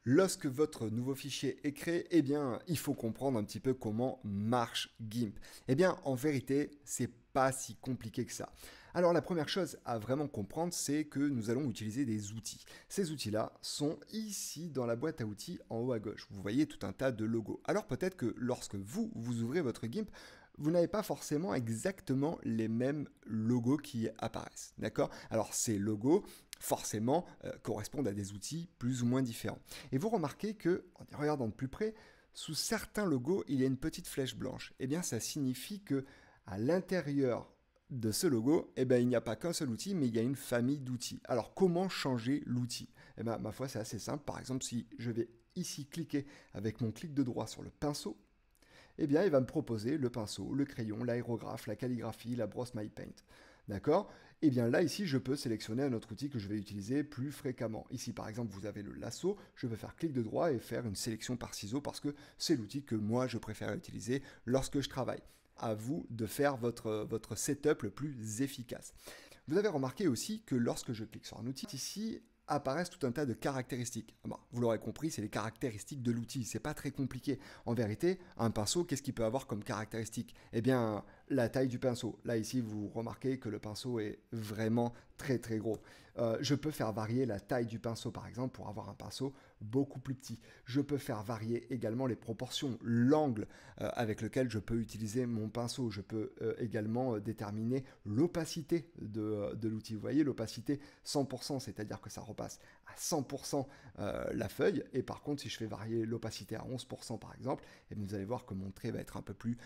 Lorsque votre nouveau fichier est créé, eh bien, il faut comprendre un petit peu comment marche GIMP. Eh bien, en vérité, c'est pas si compliqué que ça. Alors, la première chose à vraiment comprendre, c'est que nous allons utiliser des outils. Ces outils-là sont ici dans la boîte à outils en haut à gauche. Vous voyez tout un tas de logos. Alors, peut-être que lorsque vous ouvrez votre GIMP, vous n'avez pas forcément exactement les mêmes logos qui apparaissent. D'accord? Alors, ces logos, forcément, correspondent à des outils plus ou moins différents. Et vous remarquez que, en y regardant de plus près, sous certains logos, il y a une petite flèche blanche. Eh bien, ça signifie que à l'intérieur de ce logo, eh bien, il n'y a pas qu'un seul outil, mais il y a une famille d'outils. Alors, comment changer l'outil? Eh bien, ma foi, c'est assez simple. Par exemple, si je vais ici cliquer avec mon clic de droit sur le pinceau, eh bien, il va me proposer le pinceau, le crayon, l'aérographe, la calligraphie, la brosse MyPaint. D'accord? Eh bien là, ici, je peux sélectionner un autre outil que je vais utiliser plus fréquemment. Ici, par exemple, vous avez le lasso. Je peux faire clic de droit et faire une sélection par ciseaux parce que c'est l'outil que moi, je préfère utiliser lorsque je travaille. À vous de faire votre setup le plus efficace. Vous avez remarqué aussi que lorsque je clique sur un outil, ici, apparaissent tout un tas de caractéristiques. Bon, vous l'aurez compris, c'est les caractéristiques de l'outil, c'est pas très compliqué. En vérité, un pinceau, qu'est-ce qu'il peut avoir comme caractéristique? Eh bien, la taille du pinceau. Là, ici, vous remarquez que le pinceau est vraiment très très gros. Je peux faire varier la taille du pinceau, par exemple, pour avoir un pinceau beaucoup plus petit. Je peux faire varier également les proportions, l'angle avec lequel je peux utiliser mon pinceau. Je peux également déterminer l'opacité de l'outil. Vous voyez, l'opacité 100%, c'est-à-dire que ça repasse à 100% la feuille. Et par contre, si je fais varier l'opacité à 11% par exemple, et vous allez voir que mon trait va être un peu plus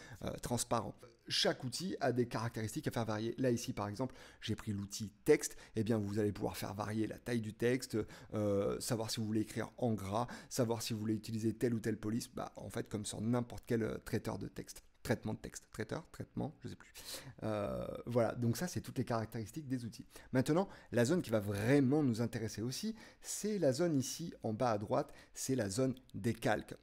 transparent. Chaque outil a des caractéristiques à faire varier. Là, ici, par exemple, j'ai pris l'outil texte. Eh bien, vous allez pouvoir faire varier la taille du texte, savoir si vous voulez écrire en gras, savoir si vous voulez utiliser telle ou telle police. Bah, en fait, comme sur n'importe quel traiteur de texte. Traitement de texte. Traiteur, traitement, je sais plus. Voilà, donc ça, c'est toutes les caractéristiques des outils. Maintenant, la zone qui va vraiment nous intéresser aussi, c'est la zone ici, en bas à droite, c'est la zone des calques.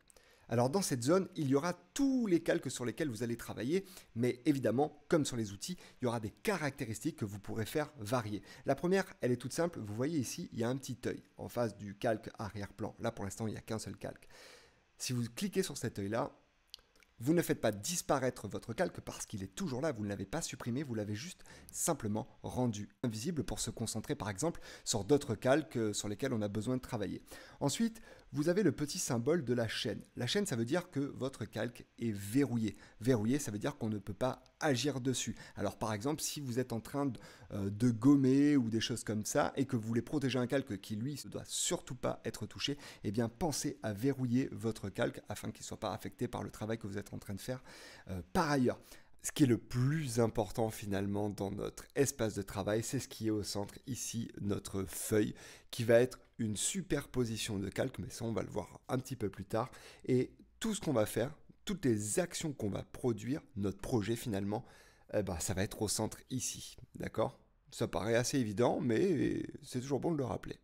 Alors dans cette zone, il y aura tous les calques sur lesquels vous allez travailler, mais évidemment, comme sur les outils, il y aura des caractéristiques que vous pourrez faire varier. La première, elle est toute simple, vous voyez ici, il y a un petit œil en face du calque arrière-plan. Là, pour l'instant, il n'y a qu'un seul calque. Si vous cliquez sur cet œil-là, vous ne faites pas disparaître votre calque parce qu'il est toujours là, vous ne l'avez pas supprimé, vous l'avez juste simplement rendu invisible pour se concentrer par exemple sur d'autres calques sur lesquels on a besoin de travailler. Ensuite, vous avez le petit symbole de la chaîne. La chaîne, ça veut dire que votre calque est verrouillé. Verrouillé, ça veut dire qu'on ne peut pas agir dessus. Alors par exemple, si vous êtes en train de gommer ou des choses comme ça et que vous voulez protéger un calque qui lui ne doit surtout pas être touché, eh bien pensez à verrouiller votre calque afin qu'il ne soit pas affecté par le travail que vous êtes en train de faire par ailleurs. Ce qui est le plus important finalement dans notre espace de travail, c'est ce qui est au centre ici, notre feuille, qui va être une superposition de calques, mais ça on va le voir un petit peu plus tard. Et tout ce qu'on va faire, toutes les actions qu'on va produire, notre projet finalement, eh ben, ça va être au centre ici, d'accord? Ça paraît assez évident, mais c'est toujours bon de le rappeler.